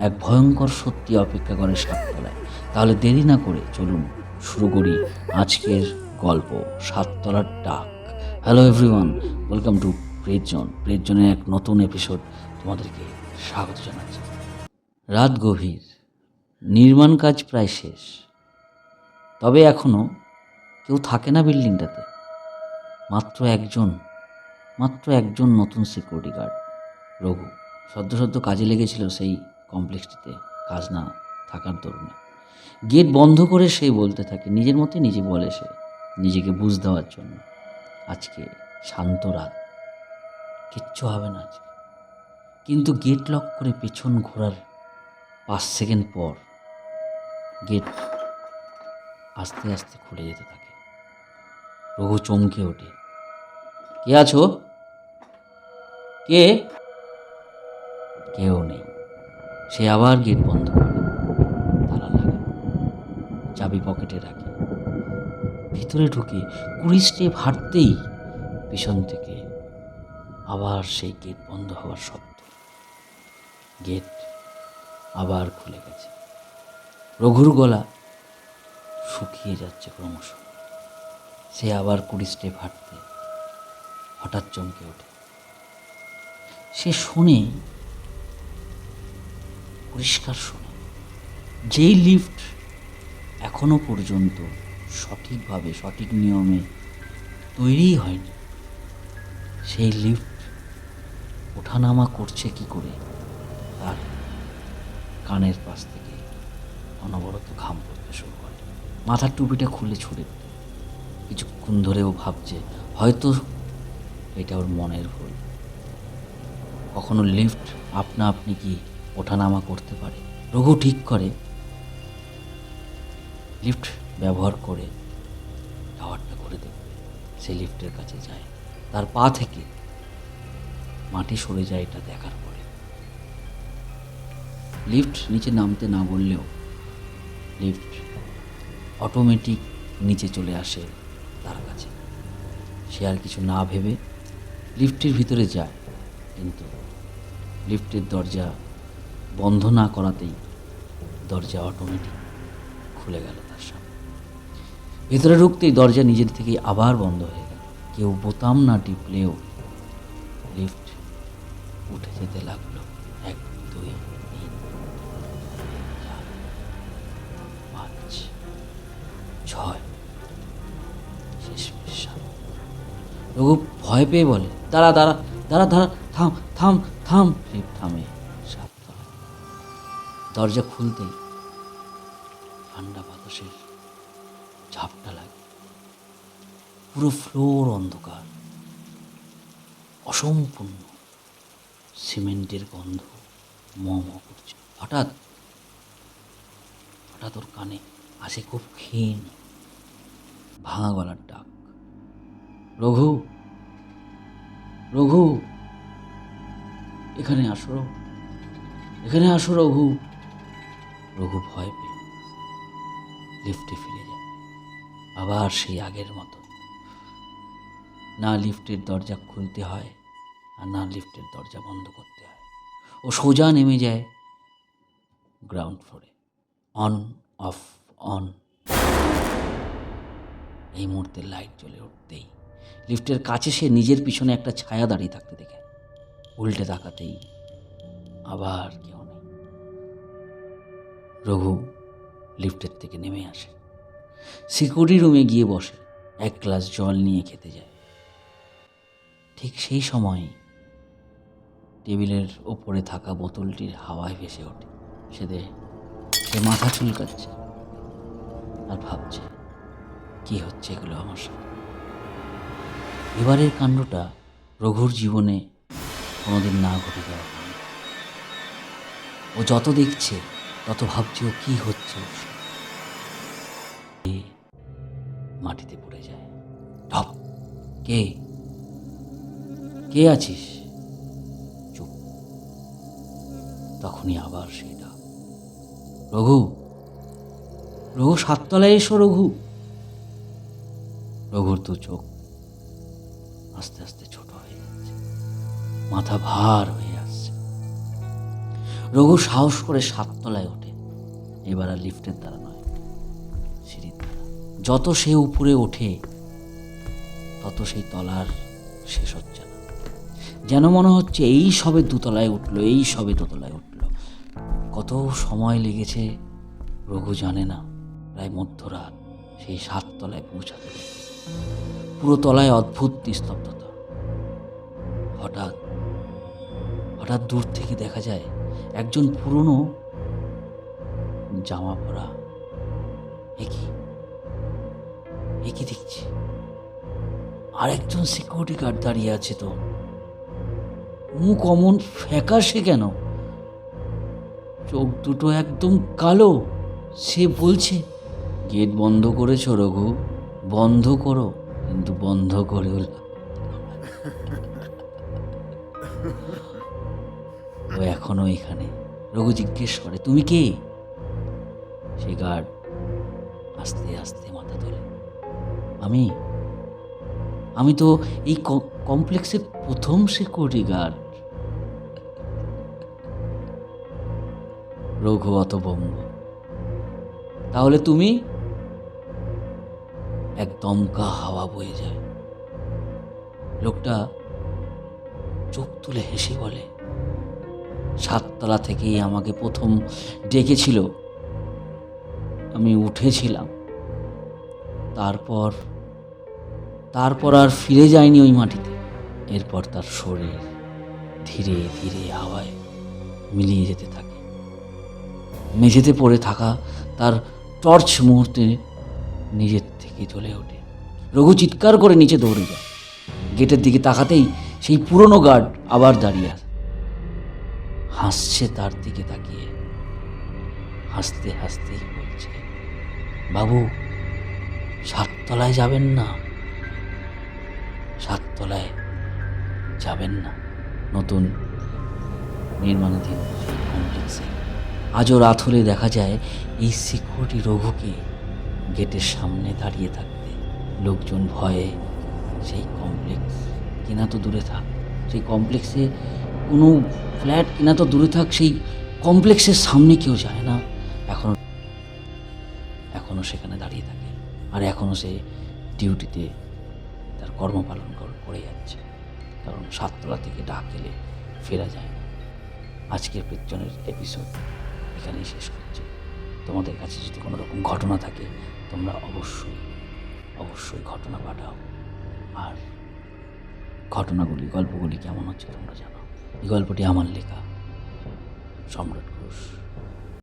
এক ভয়ঙ্কর সত্যি অপেক্ষা করে সাততলায়। তাহলে দেরি না করে চলুন শুরু করি আজকের গল্প, সাততলার ডাক। Hello everyone, welcome to Praise Zone. Praise জোনের এক নতুন এপিসোড তোমাদেরকে স্বাগত জানাচ্ছি। রাত গভীর, নির্মাণ কাজ প্রায় শেষ, তবে এখনও কেউ থাকে না বিল্ডিংটাতে। মাত্র একজন নতুন সিকিউরিটি গার্ড, রঘু। সদ্য কাজে লেগেছিল সেই কমপ্লেক্সটিতে, কাজ না থাকার দরুনে। গেট বন্ধ করে সে বলতে থাকে, নিজের মতে নিজে বলে সে, নিজেকে বুঝ দেওয়ার জন্য, আজকে শান্ত রাত, কিচ্ছু হবে না আজকে। কিন্তু গেট লক করে পেছন ঘোরার 5 সেকেন্ড পর গেট আস্তে আস্তে খুলে যেতে থাকে। রঘু চমকে ওঠে। কে আছো? কে? কেউ নেই। সে আবার গেট বন্ধ করে, তালা লাগায়, চাবি পকেটে রাখে। ভিতরে ঢুকে 20 স্টেপ হাঁটতেই পিছন থেকে আবার সেই গেট বন্ধ হওয়ার শব্দ। গেট আবার খুলে গেছে। রঘুর গলা শুকিয়ে যাচ্ছে ক্রমশ। সে আবার 20 স্টেপ হাঁটতে হঠাৎ চমকে ওঠে। সে শোনে, পরিষ্কার শোনে, যেই লিফট এখনো পর্যন্ত সঠিকভাবে, সঠিক নিয়মে তৈরিই হয়নি, সেই লিফট ওঠানামা করছে কি করে তার কানের পাশ থেকে অনবরত ঘাম পড়তে শুরু করে। মাথার টুপিটা খুলে ছুড়ে দিল। কিছুক্ষণ ধরেও ভাবছে হয়তো এটা ওর মনের ভুল। কখনো লিফট আপনা আপনি কি ওঠানামা করতে পারে? রঘু ঠিক করে লিফট ব্যবহার করে টাওয়ারটা করে দেবে। সে লিফটের কাছে যায়, তার পা থেকে মাটি সরে যায় এটা দেখার পরে। লিফট নিচে নামতে না বললেও লিফট অটোমেটিক নিচে চলে আসে তার কাছে। সে আর কিছু না ভেবে লিফটের ভিতরে যায়, কিন্তু লিফটের দরজা বন্ধ না করাতেই দরজা অটোমেটিক খুলে গেল তার সামনে। ভেতরে ঢুকতেই দরজা নিজের থেকেই আবার বন্ধ হয়ে গেল। কেউ বোতাম না টিপলেও লিফট উঠে যেতে লাগলো। 1 2 3 4 5 6, শেষ 7। রঘু ভয় পেয়ে বলে, দাঁড়া দাঁড়া দাঁড়া দাঁড়া, থাম থাম থাম। লিফট থামে 7 তলায়। দরজা খুলতেই ঠান্ডা বাতাসের ঝাপটা লাগে। পুরো ফ্লোর অন্ধকার, অসম্পূর্ণ সিমেন্টের গন্ধ করছে। হঠাৎ ওর কানে আসে খুব ক্ষীণ ভাঙা গলার ডাক, রঘু, রঘু, এখানে আসো, এখানে আসো রঘু। রঘু ভয় পেয়ে লিফটে ফিরে যায়। আবার সেই আগের মতো, না লিফটের দরজা খুলতে হয় আর না লিফটের দরজা বন্ধ করতে হয়। ও সোজা নেমে যায় গ্রাউন্ড ফ্লোরে। On of on. এই মুহূর্তে লাইট জ্বলে উঠতেই লিফটের কাছে সে নিজের পিছনে একটা ছায়া দাঁড়িয়ে থাকতে দেখে। উল্টে তাকাতেই আবার কেউ নেই। রঘু লিফটের থেকে নেমে আসে, সিকিউরিটি রুমে গিয়ে বসে, 1 গ্লাস জল নিয়ে খেতে যায়। ঠিক সেই সময় টেবিলের ওপরে থাকা বোতলটির হাওয়ায় ভেসে ওঠে। সে মাথা চুলকাচ্ছে আর ভাবছে, কি হচ্ছে এগুলো আমার সাথে? এবারের কাণ্ডটা রঘুর জীবনে কোনোদিন না ঘটে যাওয়া কাণ্ড। ও যত দেখছে তত ভাবছে ও কি হচ্ছে ওর সাথে। মাটিতে পড়ে যায়। ঢপ। কে? কে আছিস? চুপ। তখনই আবার সেই ডাক, রঘু, রঘু, 7 তলায় এসো রঘু। রঘুর তো চোখ আস্তে আস্তে ছোট হয়ে যাচ্ছে, মাথা ভার হয়ে আসছে। রঘু সাহস করে 7 তলায় ওঠে। এবার আর লিফটের দ্বারা নয়, সিঁড়ির দ্বারা। যত সে উপরে ওঠে তত সেই তলার শেষ হচ্ছে না। যেন মনে হচ্ছে এই সবে 2 তলায় উঠলো, এই সবে 2 তলায় উঠলো। কত সময় লেগেছে রঘু জানে না। প্রায় মধ্যরাত। সেই 7 তলায় পৌঁছাতে। পুরো তলায় অদ্ভুত নিস্তব্ধতা। হঠাৎ হঠাৎ দূর থেকে দেখা যায় একজন পুরনো জামা পরা, একই দেখছি আরেকজন সিকিউরিটি গার্ড দাঁড়িয়ে আছে। তো মুখ অমন ফ্যাকাশে কেন, চোখ দুটো একদম কালো। সে বলছে, গেট বন্ধ করেছো রঘু, বন্ধ করো, কিন্তু বন্ধ করে ও এখনো এখানে। রঘু জিজ্ঞেস করে, তুমি কে? সে গার্ড আস্তে আস্তে মাথা তোলে, আমি তো এই কমপ্লেক্সের প্রথম সিকিউরিটি গার্ড। রঘু হতভম্ব। তাহলে তুমি? এক দমকা হাওয়া বয়ে যায়। লোকটা চোখ তুলে হেসে বলে, 7 তলা থেকেই আমাকে প্রথম ডেকেছিল, আমি উঠেছিলাম। তারপর আর ফিরে যায়নি ওই মাটিতে। এরপর তার শরীর ধীরে ধীরে হাওয়ায় মিলিয়ে যেতে থাকে। মেঝেতে পড়ে থাকা তার টর্চ মুহূর্তে নিজের থেকে জ্বলে ওঠে। রঘু চিৎকার করে নিচে দৌড়ে যায়। গেটের দিকে তাকাতেই সেই পুরনো গার্ড আবার দাঁড়িয়ে আছে, হাসছে তার দিকে তাকিয়ে। হাসতে হাসতেই বলছে, বাবু 7 তলায় যাবেন না, 7 তলায় যাবেন না। নতুন নির্মাণাধীন সেই কমপ্লেক্সে আজও রাত হলে দেখা যায় এই সিকিউরিটি রঘুকে গেটের সামনে দাঁড়িয়ে থাকতে। লোকজন ভয়ে সেই কমপ্লেক্স কেনা তো দূরে থাক, সেই কমপ্লেক্সে কোনো ফ্ল্যাট কেনা তো দূরে থাক, সেই কমপ্লেক্সের সামনে কেউ যায় না। এখনও সেখানে দাঁড়িয়ে থাকে, আর এখনও সে ডিউটিতে তার কর্মপালন করে যাচ্ছে। কারণ 7 তলা থেকে ডাক এলে ফেরা যায় না। আজকের পেছনের এপিসোড এখানেই শেষ করছি। তোমাদের কাছে যদি কোনো রকম ঘটনা থাকে তোমরা অবশ্যই ঘটনা পাঠাও। আর গল্পগুলি কেমন হচ্ছে তোমরা জানাও। এই গল্পটি আমার লেখা, সম্রাট ঘোষ।